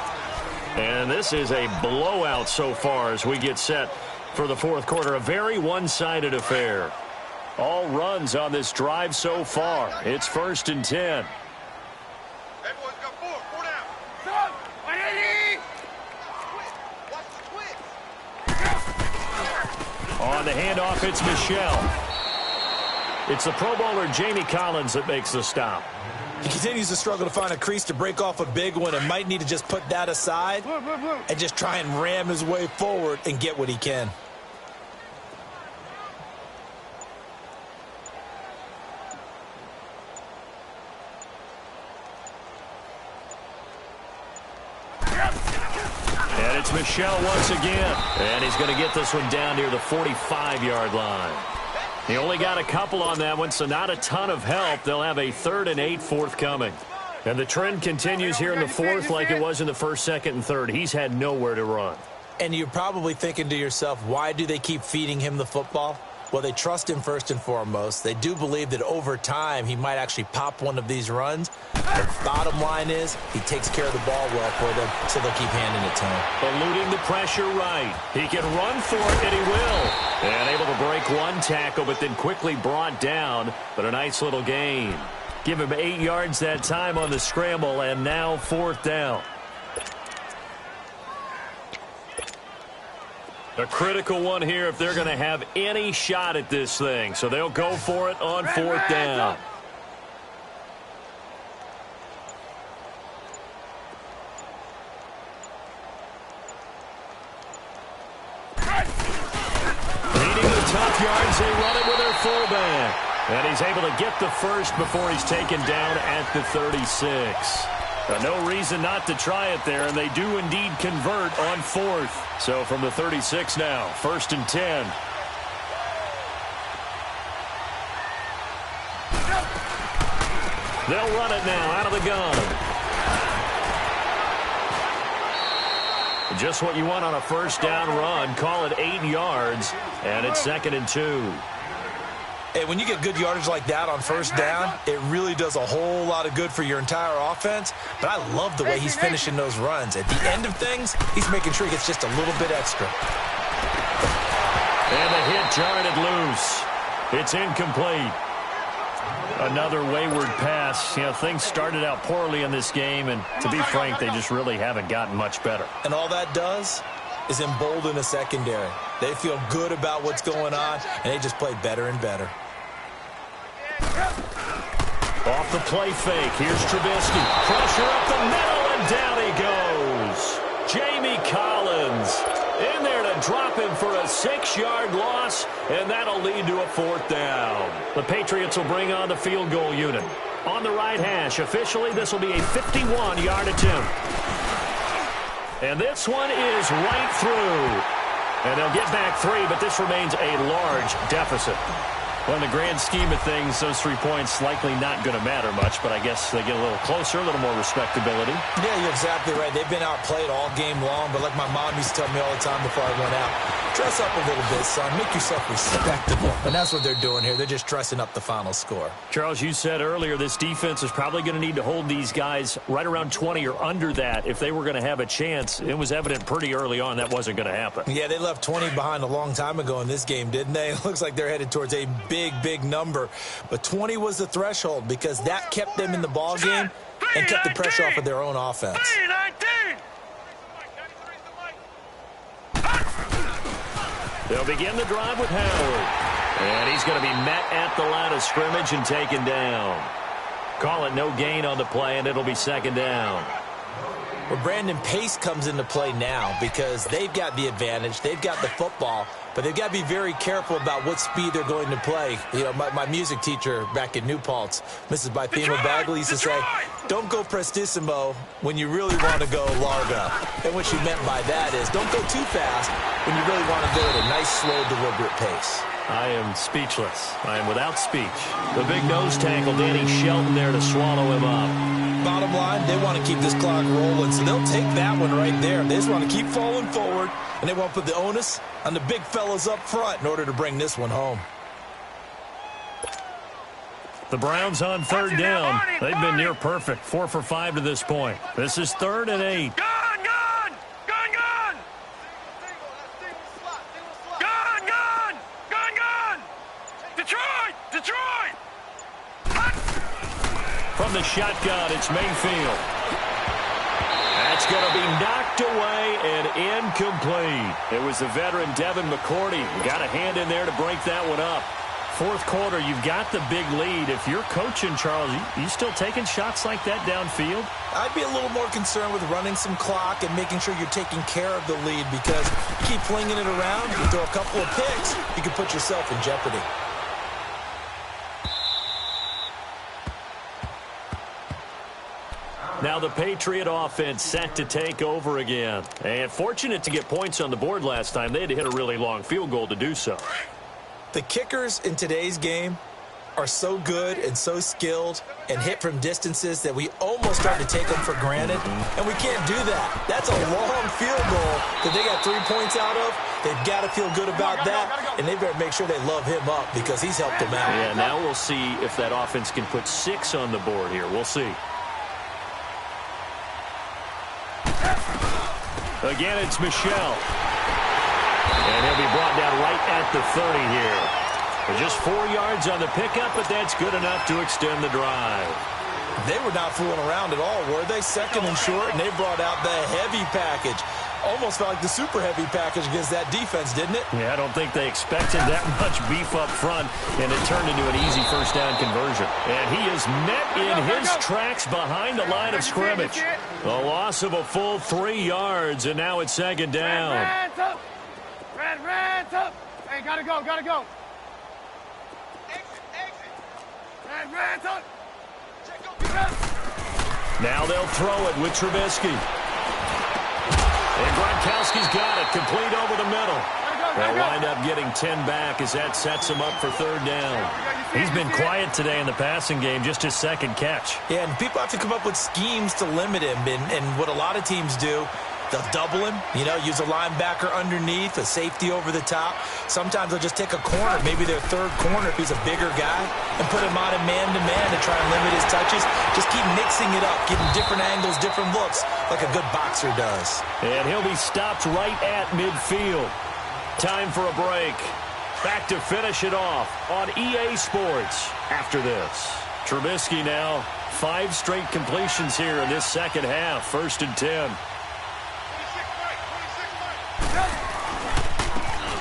And this is a blowout so far as we get set for the fourth quarter. A very one-sided affair. All runs on this drive so far. It's 1st and 10. On the handoff, it's Michelle. It's the Pro Bowler Jamie Collins that makes the stop. He continues to struggle to find a crease to break off a big one and might need to just put that aside and just try and ram his way forward and get what he can. And it's Michelle once again. And he's going to get this one down near the 45-yard line. He only got a couple on that one, so not a ton of help. They'll have a 3rd and 8 forthcoming. And the trend continues here in the fourth like it was in the first, second, and third. He's had nowhere to run. And you're probably thinking to yourself, why do they keep feeding him the football? Well, they trust him first and foremost. They do believe that over time he might actually pop one of these runs. The bottom line is he takes care of the ball well for them, so they'll keep handing it to him. Eluding the pressure right. He can run for it, and he will. And able to break one tackle, but then quickly brought down. But a nice little gain. Give him 8 yards that time on the scramble, and now 4th down. A critical one here if they're going to have any shot at this thing. So they'll go for it on 4th down. Needing the tough yards, they run it with their fullback. And he's able to get the first before he's taken down at the 36. No reason not to try it there, and they do indeed convert on 4th. So from the 36 now, 1st and 10. They'll run it now out of the gun. Just what you want on a first down run. Call it 8 yards, and it's 2nd and 2. Hey, when you get good yardage like that on first down, it really does a whole lot of good for your entire offense. But I love the way he's finishing those runs. At the end of things, he's making sure he gets just a little bit extra. And the hit jarred it loose. It's incomplete. Another wayward pass. You know, things started out poorly in this game, and to be frank, they just really haven't gotten much better. And all that does is embolden the secondary. They feel good about what's going on, and they just play better and better. Off the play fake. Here's Trubisky. Pressure up the middle, and down he goes. Jamie Collins in there to drop him for a 6-yard loss, and that'll lead to a 4th down. The Patriots will bring on the field goal unit. On the right hash, officially, this will be a 51-yard attempt. And this one is right through. And they'll get back 3, but this remains a large deficit. Well, in the grand scheme of things, those 3 points likely not going to matter much, but I guess they get a little closer, a little more respectability. Yeah, you're exactly right. They've been outplayed all game long, but like my mom used to tell me all the time before I went out, dress up a little bit, son. Make yourself respectable. And that's what they're doing here. They're just dressing up the final score. Charles, you said earlier this defense is probably going to need to hold these guys right around 20 or under that if they were going to have a chance. It was evident pretty early on that wasn't going to happen. Yeah, they left 20 behind a long time ago in this game, didn't they? It looks like they're headed towards a big number. But 20 was the threshold because that kept them in the ball game and kept the pressure off of their own offense. They'll begin the drive with Howard. And he's going to be met at the line of scrimmage and taken down. Call it no gain on the play, and it'll be 2nd down. Well, Brandon, pace comes into play now because they've got the advantage. They've got the football, but they've got to be very careful about what speed they're going to play. You know, my music teacher back in New Paltz, Mrs. Bythema Bagley, used to say, don't go prestissimo when you really want to go largo. And what she meant by that is don't go too fast when you really want to go at a nice, slow, deliberate pace. I am speechless. I am without speech. The big nose tackle, Danny Shelton there to swallow him up. Bottom line, they want to keep this clock rolling, so they'll take that one right there. They just want to keep falling forward, and they want to put the onus on the big fellas up front in order to bring this one home. The Browns on third down. They've been near perfect. 4 for 5 to this point. This is 3rd and 8. Gun! Detroit! From the shotgun, it's Mayfield. That's going to be knocked away and incomplete. It was the veteran Devin McCourty who got a hand in there to break that one up. 4th quarter, you've got the big lead. If you're coaching, Charles, you still taking shots like that downfield? I'd be a little more concerned with running some clock and making sure you're taking care of the lead, because you keep flinging it around, you throw a couple of picks, you can put yourself in jeopardy. Now the Patriot offense set to take over again. And fortunate to get points on the board last time. They had to hit a really long field goal to do so. The kickers in today's game are so good and so skilled and hit from distances that we almost start to take them for granted, and we can't do that. That's a long field goal that they got 3 points out of. They've got to feel good about that, and they better make sure they love him up because he's helped them out. Yeah, now we'll see if that offense can put 6 on the board here. We'll see. Again, it's Michel. And he'll be brought down right at the 30 here. Just 4 yards on the pickup, but that's good enough to extend the drive. They were not fooling around at all, were they? 2nd and short, and they brought out the heavy package. Almost felt like the super heavy package against that defense, didn't it? Yeah, I don't think they expected that much beef up front, and it turned into an easy first down conversion. And he is met in his tracks behind the line of scrimmage. The loss of a full 3 yards, and now it's 2nd down. Red up. Hey, gotta go. Exit. Red up. Now they'll throw it with Trubisky. And Gronkowski's got it, complete over the middle. They'll wind up getting 10 back as that sets him up for 3rd down. He's been quiet today in the passing game, just his 2nd catch. Yeah, and people have to come up with schemes to limit him, and what a lot of teams do, they'll double him, use a linebacker underneath, a safety over the top. Sometimes they'll just take a corner, maybe their 3rd corner if he's a bigger guy, and put him on a man-to-man to try and limit his touches. Just keep mixing it up, giving different angles, different looks, like a good boxer does. And he'll be stopped right at midfield. Time for a break. Back to finish it off on EA Sports after this. Trubisky now, 5 straight completions here in this 2nd half. 1st and 10.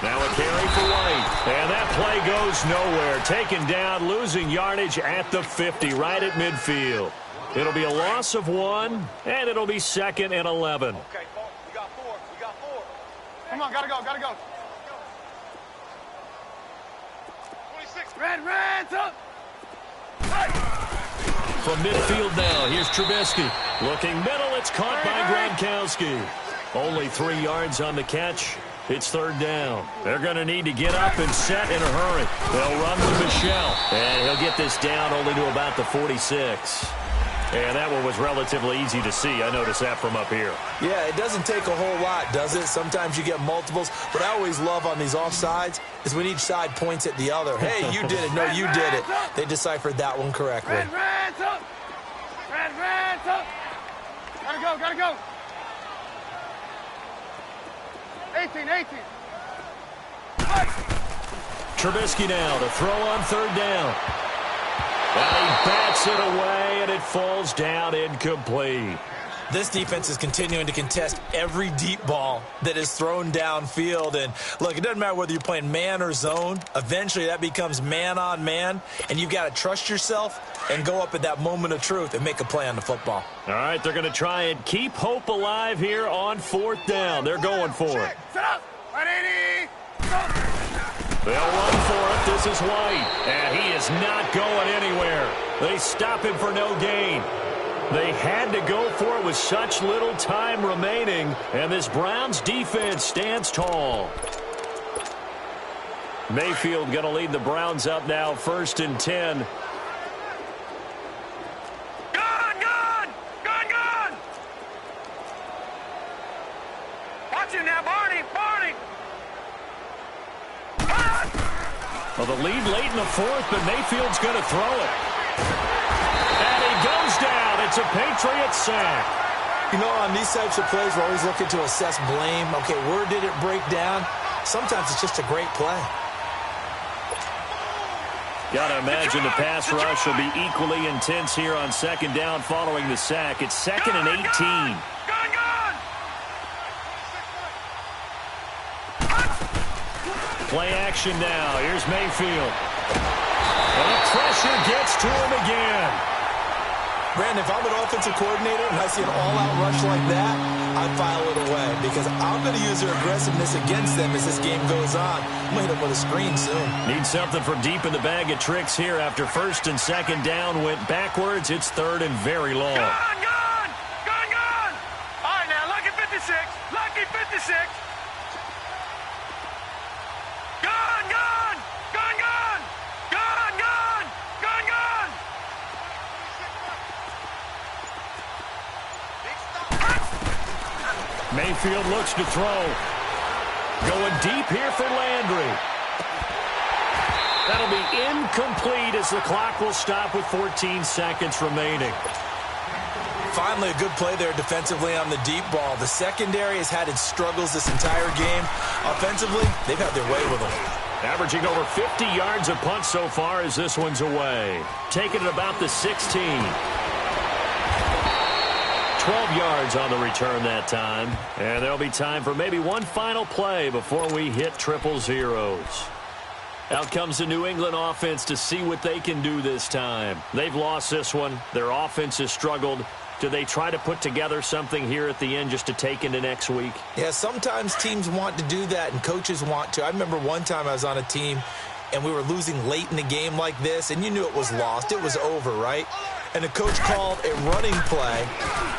Now a carry for White. And that play goes nowhere. Taken down, losing yardage at the 50, right at midfield. It'll be a loss of 1, and it'll be 2nd and 11. Okay, we got 4. Come on, gotta go. 26. Red up. From midfield now, here's Trubisky. Looking middle, it's caught by Gronkowski. Only 3 yards on the catch. It's 3rd down. They're going to need to get up and set in a hurry. They'll run with Michel. And he'll get this down only to about the 46. And that one was relatively easy to see. I noticed that from up here. Yeah, it doesn't take a whole lot, does it? Sometimes you get multiples. What I always love on these offsides is when each side points at the other. Hey, you did it. No, you did it. They deciphered that one correctly. Red up. Gotta go. 18. Trubisky now to throw on 3rd down. And he bats it away, and it falls down incomplete. This defense is continuing to contest every deep ball that is thrown downfield. And, look, it doesn't matter whether you're playing man or zone. Eventually, that becomes man-on-man, and you've got to trust yourself and go up at that moment of truth and make a play on the football. All right, they're going to try and keep hope alive here on 4th down. They're going for it. Set up. 180. They'll run for it. This is White, and he is not going anywhere. They stop him for no gain. They had to go for it with such little time remaining, and this Browns defense stands tall. Mayfield going to lead the Browns up now, 1st and 10. Watch him now, Barney. Well, the lead late in the 4th, but Mayfield's going to throw it. And he goes down. It's a Patriots sack. You know, on these types of plays, we're always looking to assess blame. Okay, where did it break down? Sometimes it's just a great play. Got to imagine the pass rush will be equally intense here on 2nd down following the sack. It's 2nd and 18. Play action now. Here's Mayfield. And the pressure gets to him again. Brandon, if I'm an offensive coordinator and I see an all-out rush like that, I file it away because I'm going to use their aggressiveness against them as this game goes on. I'm going to hit them with a screen soon. Need something from deep in the bag of tricks here after 1st and 2nd down went backwards. It's 3rd and very long. Gone! All right, now, lucky 56. Lucky 56. Mayfield looks to throw. Going deep here for Landry. That'll be incomplete as the clock will stop with 14 seconds remaining. Finally, a good play there defensively on the deep ball. The secondary has had its struggles this entire game. Offensively, they've had their way with them. Averaging over 50 yards a punt so far as this one's away. Taking it about the 16. 12 yards on the return that time. And there'll be time for maybe one final play before we hit triple zeros. Out comes the New England offense to see what they can do this time. They've lost this one. Their offense has struggled. Do they try to put together something here at the end just to take into next week? Yeah, sometimes teams want to do that and coaches want to. I remember one time I was on a team and we were losing late in the game like this, and you knew it was lost. It was over, right? And the coach called a running play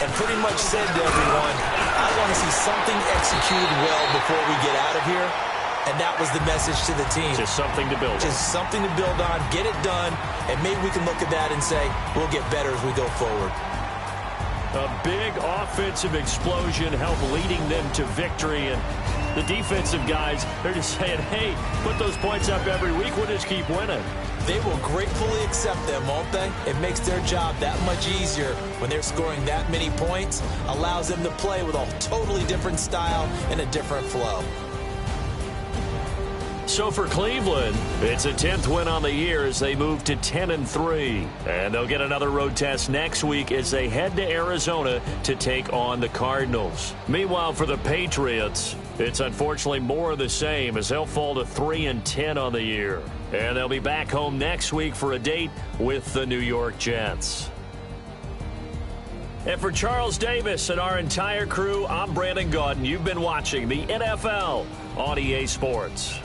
and pretty much said to everyone, I want to see something executed well before we get out of here. And that was the message to the team. Just something to build on. Just something to build on, get it done, and maybe we can look at that and say, we'll get better as we go forward. A big offensive explosion helped leading them to victory. And the defensive guys, they're just saying, hey, put those points up every week. We'll just keep winning. They will gratefully accept them, won't they? It makes their job that much easier when they're scoring that many points. Allows them to play with a totally different style and a different flow. So for Cleveland, it's a 10th win on the year as they move to 10-3. And they'll get another road test next week as they head to Arizona to take on the Cardinals. Meanwhile, for the Patriots, it's unfortunately more of the same as they'll fall to 3-10 on the year. And they'll be back home next week for a date with the New York Jets. And for Charles Davis and our entire crew, I'm Brandon Gaudin. You've been watching the NFL on EA Sports.